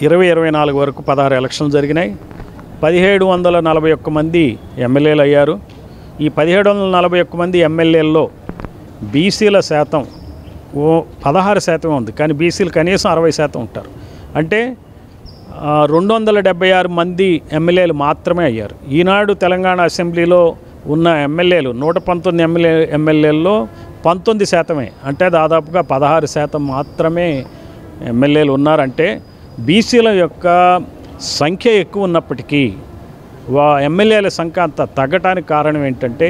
2024 వరకు 16 ఎలక్షన్లు జరిగినాయి. 1741 మంది ఎమ్మెల్యేలు అయ్యారు. ఈ 1741 మంది ఎమ్మెల్యేల్లో బీసీల శాతం 16% ఉంది, కానీ బీసీలు కనీసం 60% ఉంటారు. అంటే 276 మంది ఎమ్మెల్యేలు మాత్రమే అయ్యారు. ఈనాడు తెలంగాణ అసెంబ్లీలో ఉన్న ఎమ్మెల్యేలు 119 ఎమ్మెల్యేల్లో 19%, అంటే దాదాపుగా 16% మాత్రమే ఎమ్మెల్యేలు ఉన్నారంటే బీసీల యొక్క సంఖ్య ఎక్కువ ఉన్నప్పటికీ ఎమ్మెల్యేల సంఖ్య అంత తగ్గటానికి కారణం ఏంటంటే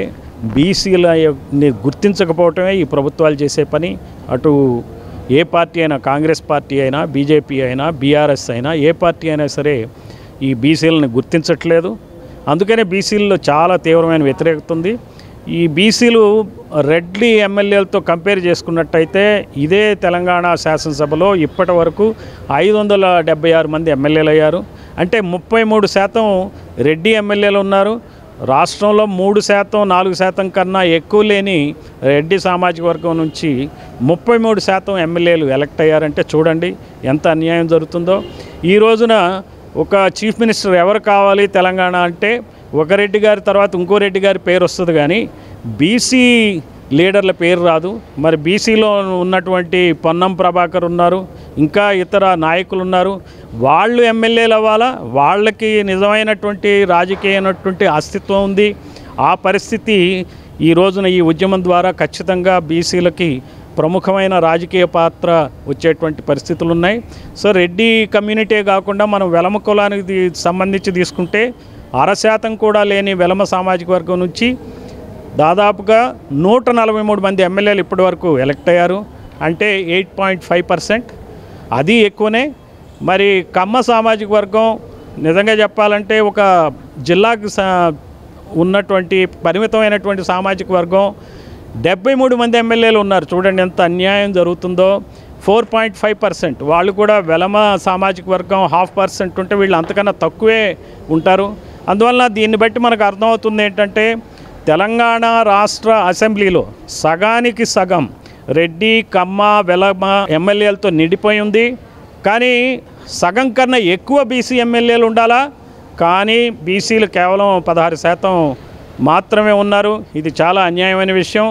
బీసీలని గుర్తించకపోవటమే ఈ ప్రభుత్వాలు చేసే పని. అటు ఏ పార్టీ అయినా, కాంగ్రెస్ పార్టీ అయినా, బీజేపీ అయినా, బీఆర్ఎస్ అయినా, ఏ పార్టీ అయినా సరే ఈ బీసీలను గుర్తించట్లేదు. అందుకనే బీసీల్లో చాలా తీవ్రమైన వ్యతిరేకత ఉంది. ఈ బీసీలు రెడ్డి ఎమ్మెల్యేలతో కంపేర్ చేసుకున్నట్టయితే ఇదే తెలంగాణ శాసనసభలో ఇప్పటి వరకు 576 మంది ఎమ్మెల్యేలు అయ్యారు. అంటే 33% రెడ్డి ఎమ్మెల్యేలు ఉన్నారు. రాష్ట్రంలో 3%, 4% కన్నా ఎక్కువ లేని రెడ్డి సామాజిక వర్గం నుంచి 33% ఎమ్మెల్యేలు ఎలక్ట్ అయ్యారంటే చూడండి ఎంత అన్యాయం జరుగుతుందో. ఈ రోజున ఒక చీఫ్ మినిస్టర్ ఎవరు కావాలి తెలంగాణ అంటే ఒక రెడ్డి గారి తర్వాత ఇంకో రెడ్డి గారి పేరు వస్తుంది, కానీ బీసీ లీడర్ల పేరు రాదు. మరి బీసీలో ఉన్నటువంటి పొన్నం ప్రభాకర్ ఉన్నారు, ఇంకా ఇతర నాయకులు ఉన్నారు. వాళ్ళు ఎమ్మెల్యేలు అవ్వాలా, వాళ్ళకి నిజమైనటువంటి రాజకీయమైనటువంటి అస్తిత్వం ఉంది. ఆ పరిస్థితి ఈ రోజున ఈ ఉద్యమం ద్వారా ఖచ్చితంగా బీసీలకి ప్రముఖమైన రాజకీయ పాత్ర వచ్చేటువంటి పరిస్థితులు ఉన్నాయి. సో రెడ్డి కమ్యూనిటీ కాకుండా మనం వెలమ కులానికి సంబంధించి తీసుకుంటే 6% కూడా లేని వెలమ సామాజిక వర్గం నుంచి దాదాపుగా 143 మంది ఎమ్మెల్యేలు ఇప్పటి వరకు ఎలక్ట్ అయ్యారు, అంటే 8.5%. అది ఎక్కువనే. మరి కమ్మ సామాజిక వర్గం నిజంగా చెప్పాలంటే ఒక జిల్లాకు ఉన్నటువంటి పరిమితమైనటువంటి సామాజిక వర్గం 73 మంది ఎమ్మెల్యేలు ఉన్నారు. చూడండి ఎంత అన్యాయం జరుగుతుందో. 4.5% వాళ్ళు కూడా వెలమ సామాజిక వర్గం 0.5% ఉంటే వీళ్ళు అంతకన్నా తక్కువే ఉంటారు. అందువల్ల దీన్ని బట్టి మనకు అర్థమవుతుంది ఏంటంటే తెలంగాణ రాష్ట్ర అసెంబ్లీలో సగానికి సగం రెడ్డి, కమ్మ, వెలమ ఎమ్మెల్యేలతో నిండిపోయి ఉంది. కానీ సగం కన్నా ఎక్కువ బీసీ ఎమ్మెల్యేలు ఉండాలా, కానీ బీసీలు కేవలం 16% మాత్రమే ఉన్నారు. ఇది చాలా అన్యాయమైన విషయం.